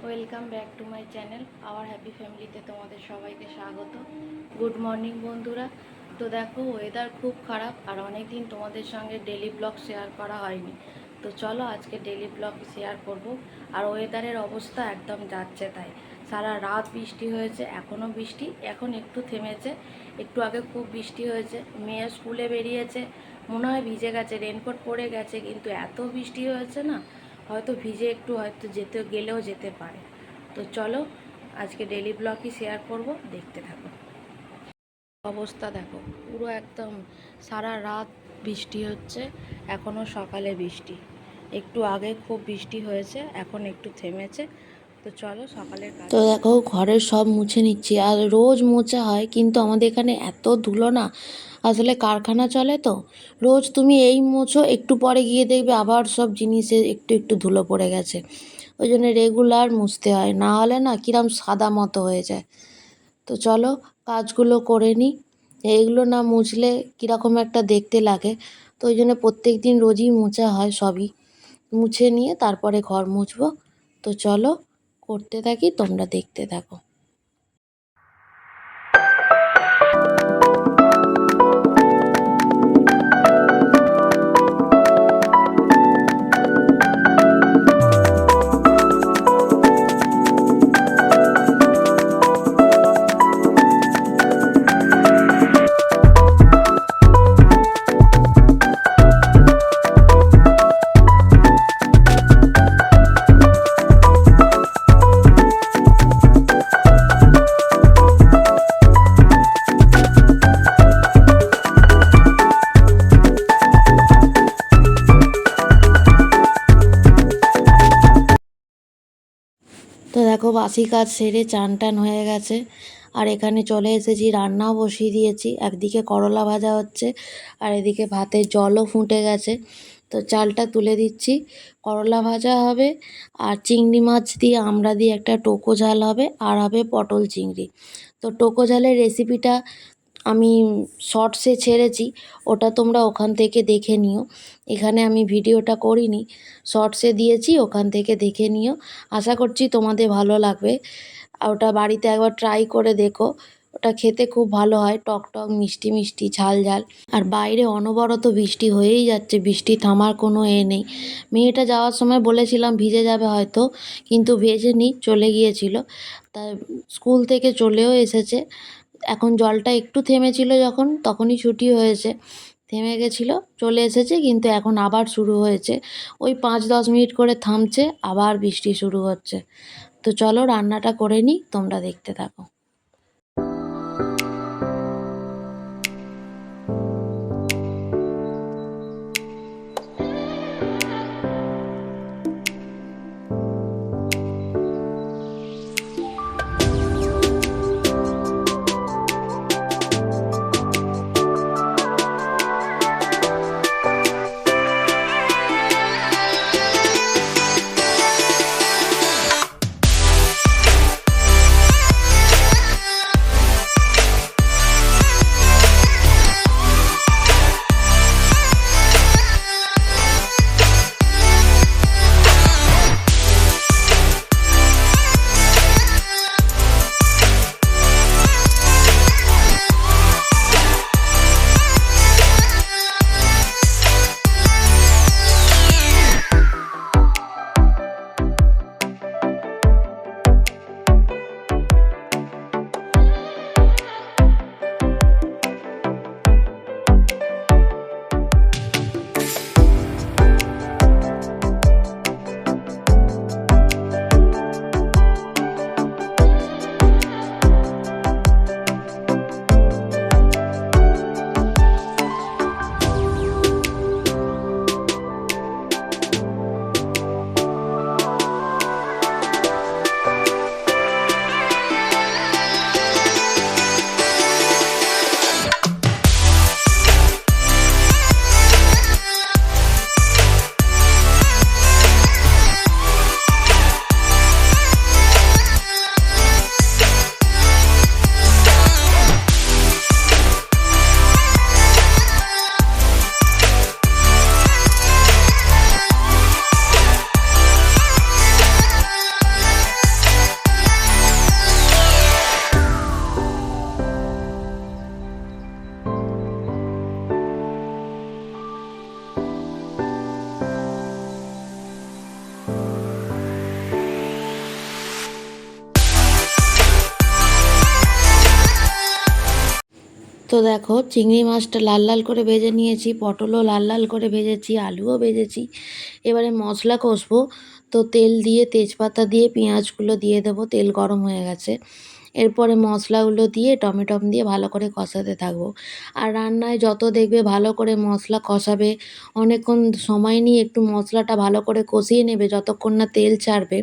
Welcome back to my channel hour happy ফ্যামিলিতে তোমাদের সবাইকে স্বাগত। গুড মর্নিং বন্ধুরা। তো দেখো, ওয়েদার খুব খারাপ আর অনেক দিন তোমাদের সঙ্গে ডেলি ব্লগ শেয়ার করা হয়নি। তো চলো আজকে ডেলি ব্লগ শেয়ার করব। আর ওয়েদারের অবস্থা একদম যাচ্ছে তাই। সারা রাত বৃষ্টি হয়েছে, এখনও বৃষ্টি, এখন একটু থেমেছে। একটু আগে খুব বৃষ্টি হয়েছে, মেয়ে স্কুলে বেরিয়েছে, মনে হয় ভিজে গেছে, রেনকোট পরে গেছে, কিন্তু এত বৃষ্টি হয়েছে না, হয়তো ভিজে একটু হয়তো গেলেও যেতে পারে। তো চলো আজকে ডেলি ব্লগই শেয়ার করব, দেখতে থাকো। অবস্থা দেখো, পুরো একদম সারা রাত বৃষ্টি হচ্ছে, এখনও সকালে বৃষ্টি, একটু আগে খুব বৃষ্টি হয়েছে, এখন একটু থেমেছে। তো চলো সকালের কাজ। তো দেখো, ঘরের সব মুছে নিচ্ছি, আর রোজ মোছা হয়, কিন্তু আমাদের এখানে এত ধুলো না, আসলে কারখানা চলে তো। রোজ তুমি এই মোছো, একটু পরে গিয়ে দেখবে আবার সব জিনিসে একটু একটু ধুলো পড়ে গেছে। ওই জন্য রেগুলার মুছতে হয়, না হলে না কিরম সাদা মতো হয়ে যায়। তো চলো কাজগুলো করে নিই, এইগুলো না মুছলে কীরকম একটা দেখতে লাগে। তো ওই জন্য প্রত্যেক দিন রোজই মোছা হয়, সবই মুছে নিয়ে তারপরে ঘর মুছবো। তো চলো করতে থাকি, তোমরা দেখতে থাকো। তো দেখো, বাসি কাজ সেরে চান টান হয়ে গেছে, আর এখানে চলে এসেছি, রান্নাও বসিয়ে দিয়েছি। একদিকে করলা ভাজা হচ্ছে, আর এদিকে ভাতের জলও ফুটে গেছে। তো চালটা তুলে দিচ্ছি, করলা ভাজা হবে, আর চিংড়ি মাছ দিয়ে আমড়া দিয়ে একটা টোকো ঝাল হবে, আর হবে পটল চিংড়ি। তো টোকো ঝালের রেসিপিটা আমি শর্টসে ছেড়েছি, ওটা তোমরা ওখান থেকে দেখে নিও। এখানে আমি ভিডিওটা করিনি, শর্টসে দিয়েছি, ওখান থেকে দেখে নিও। আশা করছি তোমাদের ভালো লাগবে, আর ওটা বাড়িতে একবার ট্রাই করে দেখো। ওটা খেতে খুব ভালো হয়, টক টক মিষ্টি মিষ্টি ঝাল ঝাল। আর বাইরে অনবরত বৃষ্টি হয়েই যাচ্ছে, বৃষ্টি থামার কোনো নেই। মেয়েটা যাওয়ার সময় বলেছিলাম ভিজে যাবে হয়তো, কিন্তু ভেজেনি, চলে গিয়েছিল। তা স্কুল থেকে চলেও এসেছে। এখন জলটা একটু থেমেছিল, যখন তখনই ছুটি হয়েছে, থেমে গেছিলো, চলে এসেছে, কিন্তু এখন আবার শুরু হয়েছে। ওই 5-10 মিনিট করে থামছে, আবার বৃষ্টি শুরু হচ্ছে। তো চলো রান্নাটা করে নিই, তোমরা দেখতে থাকো। তো দেখো চিংড়ি মাছটা লাল লাল করে ভেজে নিয়েছি, পটলও লাল লাল করে ভেজেছি, আলুও ভেজেছি। এবারে মশলা কষবো। তো তেল দিয়ে তেজপাতা দিয়ে পেঁয়াজগুলো দিয়ে দেবো, তেল গরম হয়ে গেছে। এরপরে মশলাগুলো দিয়ে টমেটম দিয়ে ভালো করে কষাতে থাকবো। আর রান্নায় যত দেখবে ভালো করে মশলা কষাবে, অনেকক্ষণ সময় নিয়ে একটু মশলাটা ভালো করে কষিয়ে নেবে যতক্ষণ না তেল ছাড়বে,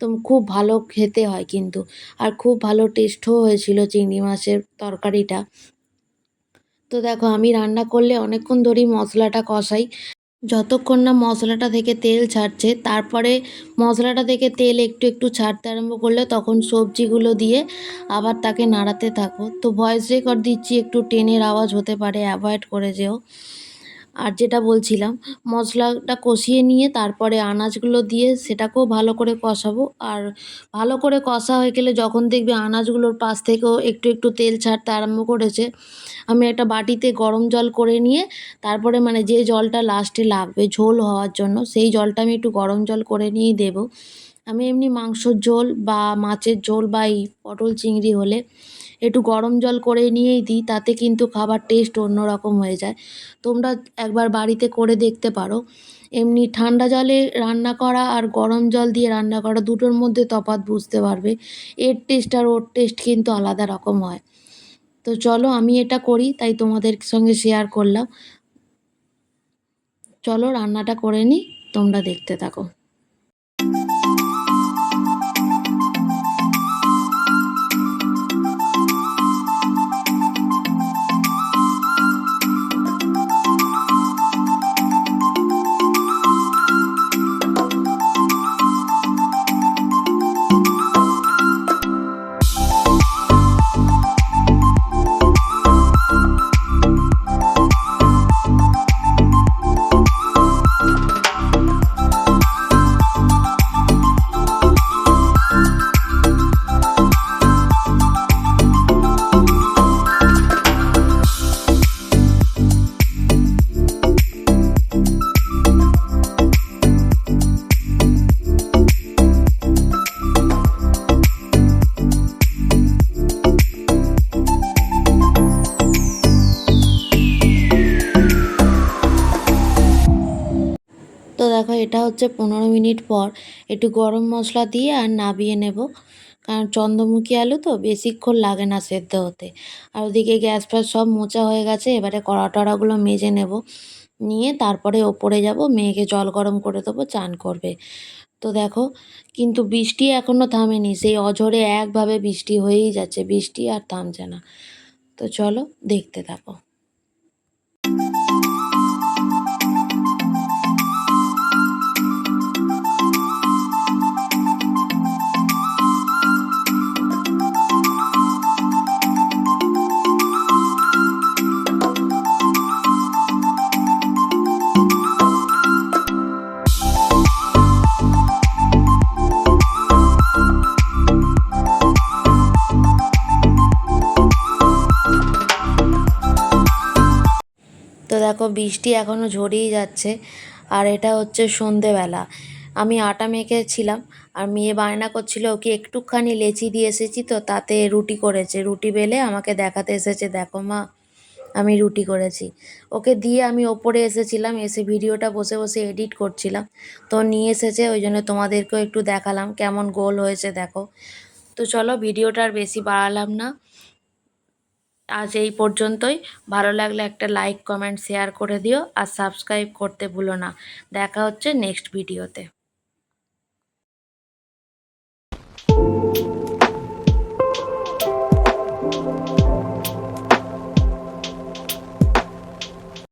তো খুব ভালো খেতে হয় কিন্তু। আর খুব ভালো টেস্টও হয়েছিল চিংড়ি মাছের তরকারিটা। তো দেখো আমি রান্না করলে অনেকক্ষণ ধরেই মশলাটা কষাই, যতক্ষণ না মশলাটা থেকে তেল ছাড়ছে। তারপরে মশলাটা থেকে তেল একটু একটু ছাড়তে আরম্ভ করলে তখন সবজিগুলো দিয়ে আবার তাকে নাড়াতে থাকো। তো ভয়েস রেকর্ড দিচ্ছি, একটু ট্রেনের আওয়াজ হতে পারে, অ্যাভয়েড করে যেও। আর যেটা বলছিলাম, মশলাটা কষিয়ে নিয়ে তারপরে আনাজগুলো দিয়ে সেটাকেও ভালো করে কষাবো। আর ভালো করে কষা হয়ে গেলে যখন দেখবে আনাজগুলোর পাশ থেকেও একটু একটু তেল ছাড়তে আরম্ভ করেছে, আমি একটা বাটিতে গরম জল করে নিয়ে তারপরে মানে যে জলটা লাস্টে লাগবে ঝোল হওয়ার জন্য, সেই জলটা আমি একটু গরম জল করে নিয়েই দেবো। আমি এমনি মাংসর ঝোল বা মাছের ঝোল বা এই পটল চিংড়ি হলে একটু গরম জল করে নিয়েই দিই, তাতে কিন্তু খাবার টেস্ট অন্যরকম হয়ে যায়। তোমরা একবার বাড়িতে করে দেখতে পারো। এমনি ঠান্ডা জলে রান্না করা আর গরম জল দিয়ে রান্না করা দুটোর মধ্যে তফাৎ বুঝতে পারবে। এর টেস্ট আর ওর টেস্ট কিন্তু আলাদা রকম হয়। তো চলো আমি এটা করি তাই তোমাদের সঙ্গে শেয়ার করলাম। চলো রান্নাটা করে নিই, তোমরা দেখতে থাকো। তো দেখো এটা হচ্ছে 15 মিনিট পর। একটু গরম মশলা দিয়ে আর নাবিয়ে নেব, কারণ চন্দ্রমুখী আলু তো বেশিক্ষণ লাগে না সেদ্ধ হতে। আর ওদিকে গ্যাস ফ্যাস সব মোছা হয়ে গেছে, এবারে কড়া টড়াগুলো মেজে নেব, নিয়ে তারপরে ওপরে যাব, মেয়েকে জল গরম করে দেবো, চান করবে। তো দেখো কিন্তু বৃষ্টি এখনও থামেনি, সেই অঝোরে একভাবে বৃষ্টি হয়েই যাচ্ছে, বৃষ্টি আর থামছে না। তো চলো দেখতে থাকো। তো দেখো বৃষ্টি এখনও ঝরেই যাচ্ছে। আর এটা হচ্ছে সন্ধেবেলা, আমি আটা মেখেছিলাম আর মেয়ে বায়না করছিল ওকে একটুখানি লেচি দিয়ে এসেছি, তো তাতে রুটি করেছে, রুটি বেলে আমাকে দেখাতে এসেছে, দেখো মা আমি রুটি করেছি। ওকে দিয়ে আমি ওপরে এসেছিলাম, এসে ভিডিওটা বসে বসে এডিট করছিলাম। তো নিয়ে এসেছে, ওই জন্য তোমাদেরকেও একটু দেখালাম কেমন গোল হয়েছে দেখো। তো চলো ভিডিওটা আর বেশি বাড়ালাম না, আজ এই পর্যন্তই। ভালো লাগলে একটা লাইক কমেন্ট শেয়ার করে দিও আর সাবস্ক্রাইব করতে ভুলো না। দেখা হচ্ছে নেক্সট ভিডিওতে।